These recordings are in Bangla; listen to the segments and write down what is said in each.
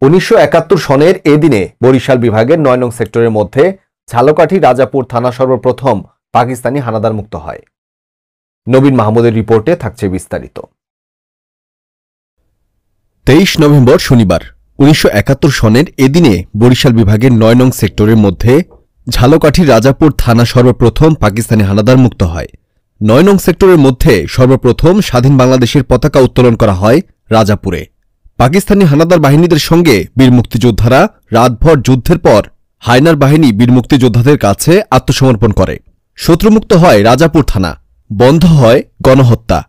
1971 সনের এ দিনে বরিশাল বিভাগের ৯ নং সেক্টরের মধ্যে ঝালকাঠি রাজাপুর থানা সর্বপ্রথম পাকিস্তানি হানাদার মুক্ত হয়। নবীন মাহমুদের রিপোর্টে থাকছে বিস্তারিত। 23 নভেম্বর শনিবার 1971 সনের এ দিনে বরিশাল বিভাগের ৯ নং সেক্টরের মধ্যে ঝালকাঠি রাজাপুর থানা সর্বপ্রথম পাকিস্তানি হানাদার মুক্ত হয়। ৯ নং সেক্টরের মধ্যে সর্বপ্রথম স্বাধীন বাংলাদেশের পতাকা উত্তোলন করা হয় রাজাপুরে। পাকিস্তানি হানাদার বাহিনীদের সঙ্গে বীর মুক্তিযোদ্ধারা রাতভর যুদ্ধের পর হায়নার বাহিনী বীর মুক্তিযোদ্ধাদের কাছে আত্মসমর্পণ করে। শত্রুমুক্ত হয় রাজাপুর থানা, বন্ধ হয় গণহত্যা।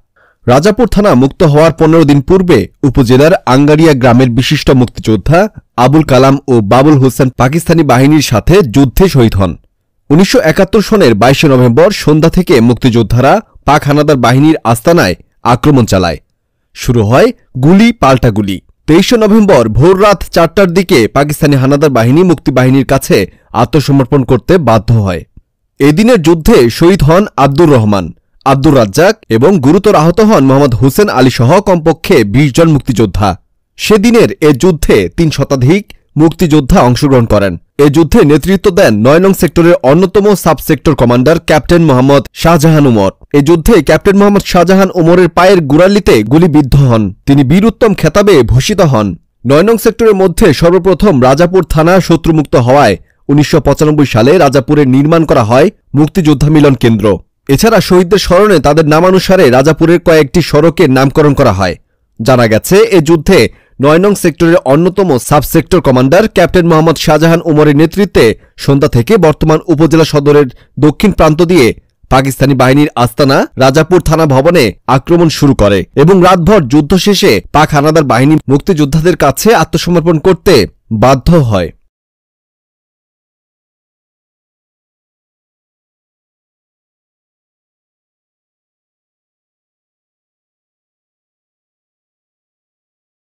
রাজাপুর থানা মুক্ত হওয়ার 15 দিন পূর্বে উপজেলার আঙ্গারিয়া গ্রামের বিশিষ্ট মুক্তিযোদ্ধা আবুল কালাম ও বাবুল হোসেন পাকিস্তানি বাহিনীর সাথে যুদ্ধে শহীদ হন। 1971 সনের 22 নভেম্বর সন্ধ্যা থেকে মুক্তিযোদ্ধারা পাক হানাদার বাহিনীর আস্তানায় আক্রমণ চালায়। শুরু হয় গুলি পাল্টা গুলি। 23 নভেম্বর ভোর রাত 4টার দিকে পাকিস্তানি হানাদার বাহিনী মুক্তিবাহিনীর কাছে আত্মসমর্পণ করতে বাধ্য হয়। এদিনের যুদ্ধে শহীদ হন আব্দুর রহমান, আব্দুর রাজ্জাক এবং গুরুতর আহত হন মোহাম্মদ হোসেন আলী সহ কমপক্ষে 20 জন মুক্তিযোদ্ধা। সেদিনের এ যুদ্ধে 3 শতাধিক মুক্তিযোদ্ধা অংশগ্রহণ করেন। এ যুদ্ধে নেতৃত্ব দেন ৯ নং সেক্টরের অন্যতম sub sector commander captain Mohammad Shahjahan Umar. এ যুদ্ধে ক্যাপ্টেন মোহাম্মদ শাহজাহান উমরের পায়ের গোড়ালিতে গুলিবিদ্ধ হন। তিনি বীর উত্তম খেতাবে ভূষিত হন। ৯ নং সেক্টরের মধ্যে সর্বপ্রথম রাজাপুর থানা শত্রুমুক্ত হওয়ায় 1995 সালে রাজাপুরে নির্মাণ করা হয় মুক্তিযোদ্ধা মিলন কেন্দ্র। এছাড়া শহীদদের স্মরণে তাদের নামানুসারে রাজাপুরের কয়েকটি সড়কের নামকরণ করা হয়। জানা গেছে এ যুদ্ধে ৯ নং সেক্টরের অন্যতম sub sector commander captain Mohammad Shahjahan উমরের নেতৃত্বে সন্ধ্যা থেকে বর্তমান উপজেলা সদরের দক্ষিণ প্রান্ত দিয়ে পাকিস্তানি বাহিনীর আস্তানা রাজাপুর থানা ভবনে আক্রমণ শুরু করে এবং রাতভর যুদ্ধ শেষে পাক হানাদার বাহিনী মুক্তিযোদ্ধাদের কাছে আত্মসমর্পণ করতে বাধ্য হয়।